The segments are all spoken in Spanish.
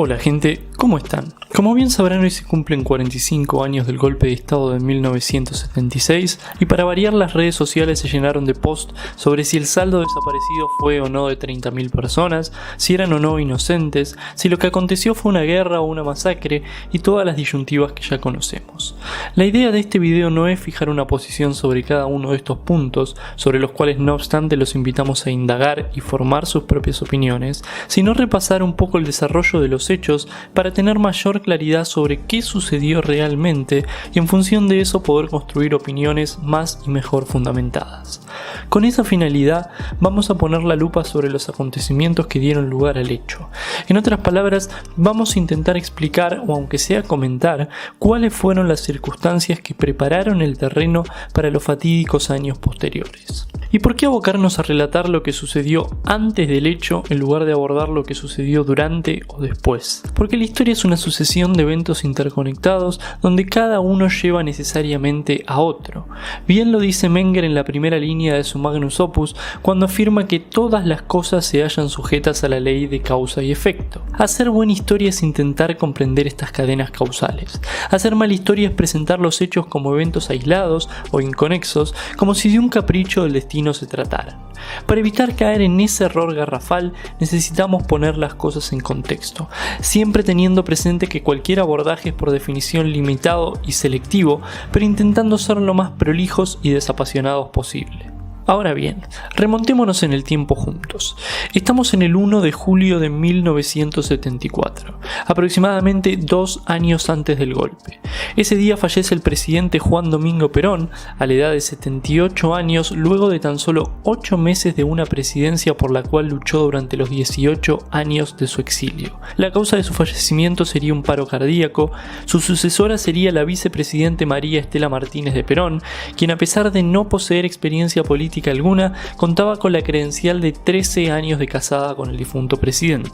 Hola gente, ¿cómo están? Como bien sabrán, hoy se cumplen 45 años del golpe de estado de 1976 y para variar las redes sociales se llenaron de posts sobre si el saldo desaparecido fue o no de 30.000 personas, si eran o no inocentes, si lo que aconteció fue una guerra o una masacre y todas las disyuntivas que ya conocemos. La idea de este video no es fijar una posición sobre cada uno de estos puntos, sobre los cuales no obstante los invitamos a indagar y formar sus propias opiniones, sino repasar un poco el desarrollo de los hechos para tener mayor claridad sobre qué sucedió realmente y en función de eso poder construir opiniones más y mejor fundamentadas. Con esa finalidad vamos a poner la lupa sobre los acontecimientos que dieron lugar al hecho. En otras palabras, vamos a intentar explicar o aunque sea comentar cuáles fueron las circunstancias que prepararon el terreno para los fatídicos años posteriores. ¿Y por qué abocarnos a relatar lo que sucedió antes del hecho en lugar de abordar lo que sucedió durante o después? Porque la historia es una sucesión de eventos interconectados donde cada uno lleva necesariamente a otro. Bien lo dice Menger en la primera línea de su Magnus Opus cuando afirma que todas las cosas se hallan sujetas a la ley de causa y efecto. Hacer buena historia es intentar comprender estas cadenas causales. Hacer mala historia es presentar los hechos como eventos aislados o inconexos, como si de un capricho del destino se trataran. Para evitar caer en ese error garrafal necesitamos poner las cosas en contexto, siempre teniendo presente que cualquier abordaje es por definición limitado y selectivo, pero intentando ser lo más prolijos y desapasionados posible. Ahora bien, remontémonos en el tiempo juntos. Estamos en el 1 de julio de 1974, aproximadamente 2 años antes del golpe. Ese día fallece el presidente Juan Domingo Perón, a la edad de 78 años, luego de tan solo 8 meses de una presidencia por la cual luchó durante los 18 años de su exilio. La causa de su fallecimiento sería un paro cardíaco. Su sucesora sería la vicepresidente María Estela Martínez de Perón, quien a pesar de no poseer experiencia política alguna, contaba con la credencial de 13 años de casada con el difunto presidente.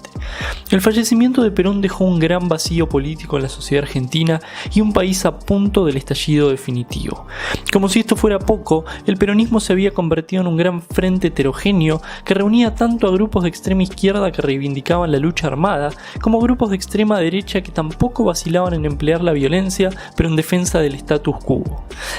El fallecimiento de Perón dejó un gran vacío político en la sociedad argentina y un país a punto del estallido definitivo. Como si esto fuera poco, el peronismo se había convertido en un gran frente heterogéneo que reunía tanto a grupos de extrema izquierda que reivindicaban la lucha armada, como grupos de extrema derecha que tampoco vacilaban en emplear la violencia, pero en defensa del status quo.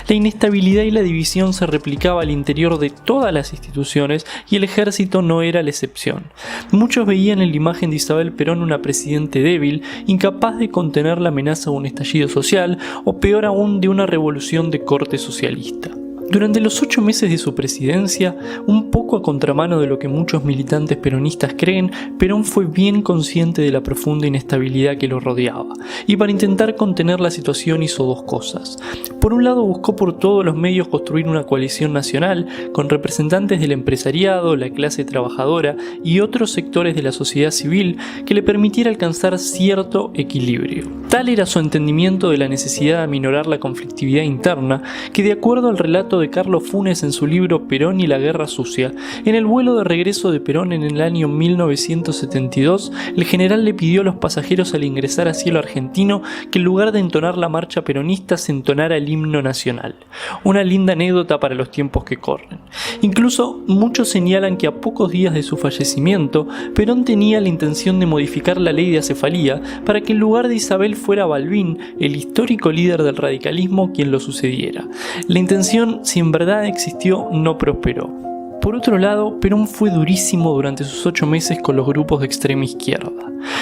La inestabilidad y la división se replicaba al interior de todas las instituciones y el ejército no era la excepción. Muchos veían en la imagen de Isabel Perón una presidente débil, incapaz de contener la amenaza de un estallido social o peor aún de una revolución de corte socialista. Durante los 8 meses de su presidencia, un poco a contramano de lo que muchos militantes peronistas creen, Perón fue bien consciente de la profunda inestabilidad que lo rodeaba, y para intentar contener la situación hizo dos cosas. Por un lado, buscó por todos los medios construir una coalición nacional con representantes del empresariado, la clase trabajadora y otros sectores de la sociedad civil que le permitiera alcanzar cierto equilibrio. Tal era su entendimiento de la necesidad de aminorar la conflictividad interna que, de acuerdo al relato de Carlos Funes en su libro Perón y la Guerra Sucia, en el vuelo de regreso de Perón en el año 1972, el general le pidió a los pasajeros al ingresar a cielo argentino que en lugar de entonar la marcha peronista se entonara el himno nacional. Una linda anécdota para los tiempos que corren. Incluso muchos señalan que a pocos días de su fallecimiento, Perón tenía la intención de modificar la ley de acefalía para que en lugar de Isabel fuera Balbín, el histórico líder del radicalismo, quien lo sucediera. La intención, si en verdad existió, no prosperó. Por otro lado, Perón fue durísimo durante sus 8 meses con los grupos de extrema izquierda.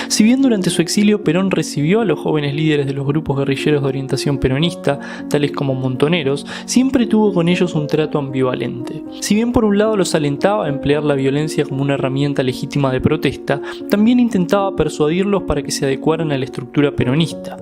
Si bien durante su exilio Perón recibió a los jóvenes líderes de los grupos guerrilleros de orientación peronista, tales como Montoneros, siempre tuvo con ellos un trato ambivalente. Si bien por un lado los alentaba a emplear la violencia como una herramienta legítima de protesta, también intentaba persuadirlos para que se adecuaran a la estructura peronista.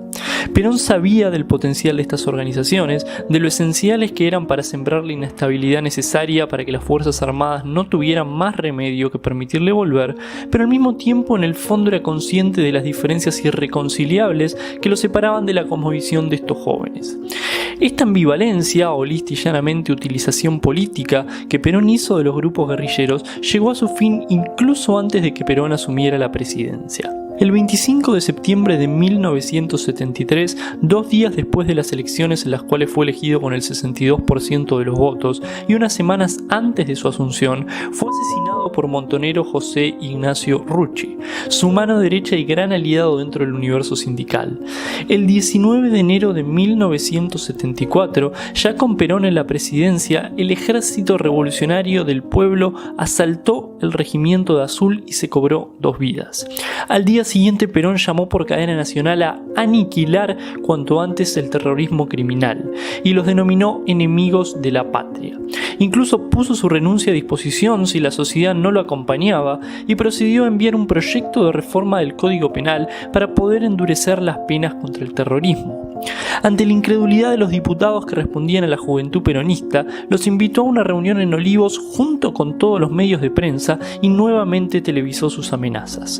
Perón sabía del potencial de estas organizaciones, de lo esenciales que eran para sembrar la inestabilidad necesaria para que las Fuerzas Armadas no tuvieran más remedio que permitirle volver, pero al mismo tiempo en el fondo era consciente de las diferencias irreconciliables que lo separaban de la cosmovisión de estos jóvenes. Esta ambivalencia, o lista y llanamente utilización política, que Perón hizo de los grupos guerrilleros, llegó a su fin incluso antes de que Perón asumiera la presidencia. El 25 de septiembre de 1973, 2 días después de las elecciones en las cuales fue elegido con el 62% de los votos y unas semanas antes de su asunción, fue asesinado por Montonero José Ignacio Rucci, su mano derecha y gran aliado dentro del universo sindical. El 19 de enero de 1974, ya con Perón en la presidencia, el Ejército Revolucionario del Pueblo asaltó el Regimiento de Azul y se cobró 2 vidas. Al día siguiente, Perón llamó por cadena nacional a aniquilar cuanto antes el terrorismo criminal y los denominó enemigos de la patria. Incluso puso su renuncia a disposición si la sociedad no lo acompañaba y procedió a enviar un proyecto de reforma del Código Penal para poder endurecer las penas contra el terrorismo. Ante la incredulidad de los diputados que respondían a la juventud peronista, los invitó a una reunión en Olivos junto con todos los medios de prensa y nuevamente televisó sus amenazas.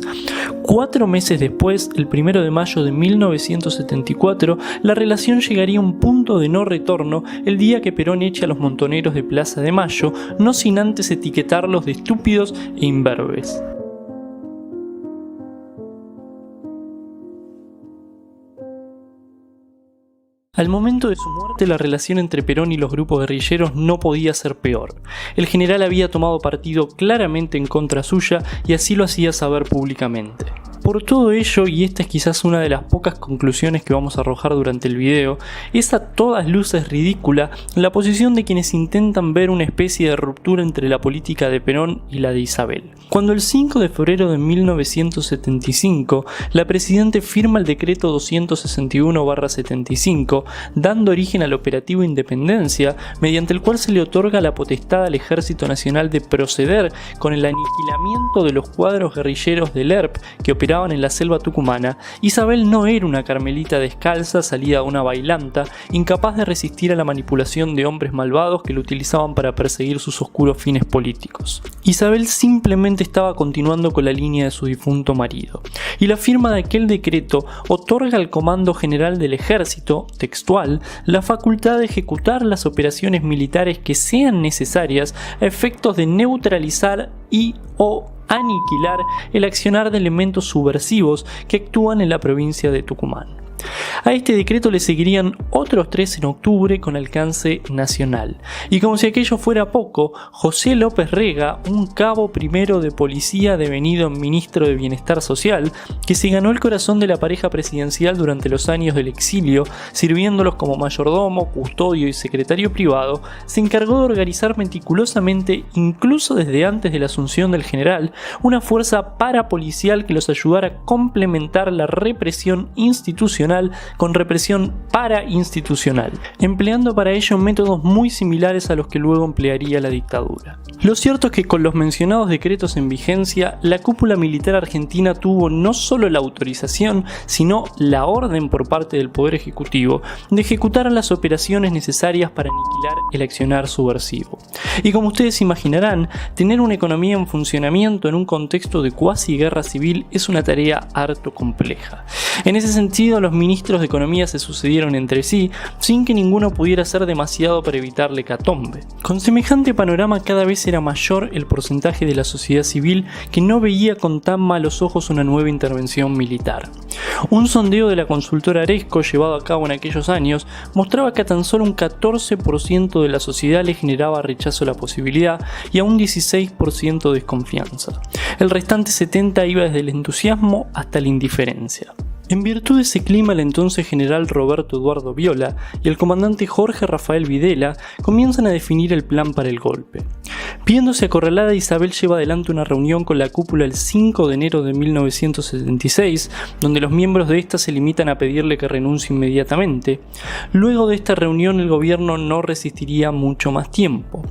4 meses después, el 1 de mayo de 1974, la relación llegaría a un punto de no retorno el día que Perón eche a los montoneros de Plaza de Mayo, no sin antes etiquetarlos de estúpidos e imberbes. Al momento de su muerte, la relación entre Perón y los grupos guerrilleros no podía ser peor. El general había tomado partido claramente en contra suya y así lo hacía saber públicamente. Por todo ello, y esta es quizás una de las pocas conclusiones que vamos a arrojar durante el video, es a todas luces ridícula la posición de quienes intentan ver una especie de ruptura entre la política de Perón y la de Isabel. Cuando el 5 de febrero de 1975, la Presidente firma el decreto 261/75, dando origen al operativo Independencia, mediante el cual se le otorga la potestad al Ejército Nacional de proceder con el aniquilamiento de los cuadros guerrilleros del ERP que operaban en la selva tucumana, Isabel no era una carmelita descalza salida de una bailanta, incapaz de resistir a la manipulación de hombres malvados que lo utilizaban para perseguir sus oscuros fines políticos. Isabel simplemente estaba continuando con la línea de su difunto marido, y la firma de aquel decreto otorga al Comando General del Ejército, textual, la facultad de ejecutar las operaciones militares que sean necesarias a efectos de neutralizar y/o aniquilar el accionar de elementos subversivos que actúan en la provincia de Tucumán. A este decreto le seguirían otros 3 en octubre con alcance nacional. Y como si aquello fuera poco, José López Rega, un cabo primero de policía devenido ministro de Bienestar Social, que se ganó el corazón de la pareja presidencial durante los años del exilio, sirviéndolos como mayordomo, custodio y secretario privado, se encargó de organizar meticulosamente, incluso desde antes de la asunción del general, una fuerza parapolicial que los ayudara a complementar la represión institucional con represión parainstitucional, empleando para ello métodos muy similares a los que luego emplearía la dictadura. Lo cierto es que con los mencionados decretos en vigencia, la cúpula militar argentina tuvo no solo la autorización, sino la orden por parte del Poder Ejecutivo de ejecutar las operaciones necesarias para aniquilar el accionar subversivo. Y como ustedes imaginarán, tener una economía en funcionamiento en un contexto de cuasi guerra civil es una tarea harto compleja. En ese sentido, los ministros de Economía se sucedieron entre sí, sin que ninguno pudiera hacer demasiado para evitar la hecatombe. Con semejante panorama, cada vez era mayor el porcentaje de la sociedad civil que no veía con tan malos ojos una nueva intervención militar. Un sondeo de la consultora Aresco llevado a cabo en aquellos años mostraba que a tan solo un 14% de la sociedad le generaba rechazo a la posibilidad y a un 16% desconfianza. El restante 70% iba desde el entusiasmo hasta la indiferencia. En virtud de ese clima, el entonces general Roberto Eduardo Viola y el comandante Jorge Rafael Videla comienzan a definir el plan para el golpe. Viéndose acorralada, Isabel lleva adelante una reunión con la cúpula el 5 de enero de 1976, donde los miembros de esta se limitan a pedirle que renuncie inmediatamente. Luego de esta reunión, el gobierno no resistiría mucho más tiempo.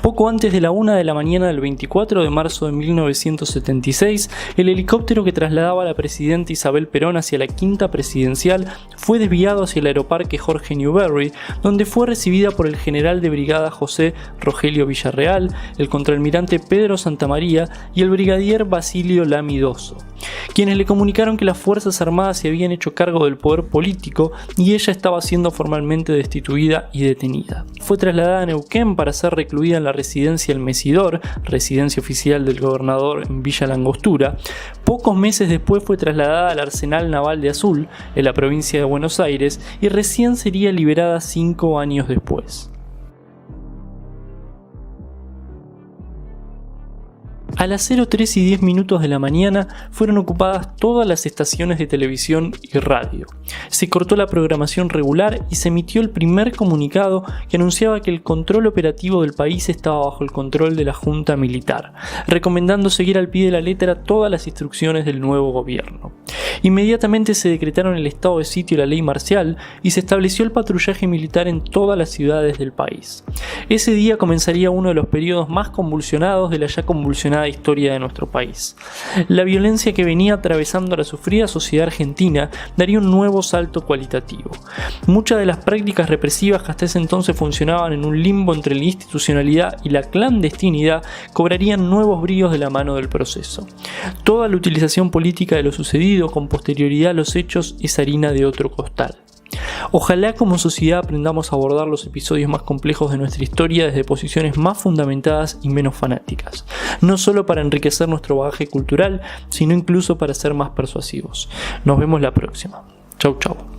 Poco antes de la 1 de la mañana del 24 de marzo de 1976, el helicóptero que trasladaba a la presidenta Isabel Perón hacia la quinta presidencial fue desviado hacia el aeroparque Jorge Newbery, donde fue recibida por el general de brigada José Rogelio Villarreal, el contraalmirante Pedro Santamaría y el brigadier Basilio Lamidoso, quienes le comunicaron que las Fuerzas Armadas se habían hecho cargo del poder político y ella estaba siendo formalmente destituida y detenida. Fue trasladada a Neuquén para ser recluida en la residencia El Mesidor, residencia oficial del gobernador en Villa Langostura. Pocos meses después fue trasladada al Arsenal Naval de Azul, en la provincia de Buenos Aires, y recién sería liberada 5 años después. A las 03:10 de la mañana fueron ocupadas todas las estaciones de televisión y radio. Se cortó la programación regular y se emitió el primer comunicado que anunciaba que el control operativo del país estaba bajo el control de la Junta Militar, recomendando seguir al pie de la letra todas las instrucciones del nuevo gobierno. Inmediatamente se decretaron el estado de sitio y la ley marcial y se estableció el patrullaje militar en todas las ciudades del país. Ese día comenzaría uno de los periodos más convulsionados de la ya convulsionada historia de nuestro país. La violencia que venía atravesando la sufrida sociedad argentina daría un nuevo salto cualitativo. Muchas de las prácticas represivas que hasta ese entonces funcionaban en un limbo entre la institucionalidad y la clandestinidad cobrarían nuevos bríos de la mano del proceso. Toda la utilización política de lo sucedido con posterioridad a los hechos es harina de otro costal. Ojalá como sociedad aprendamos a abordar los episodios más complejos de nuestra historia desde posiciones más fundamentadas y menos fanáticas, no solo para enriquecer nuestro bagaje cultural, sino incluso para ser más persuasivos. Nos vemos la próxima. Chau chau.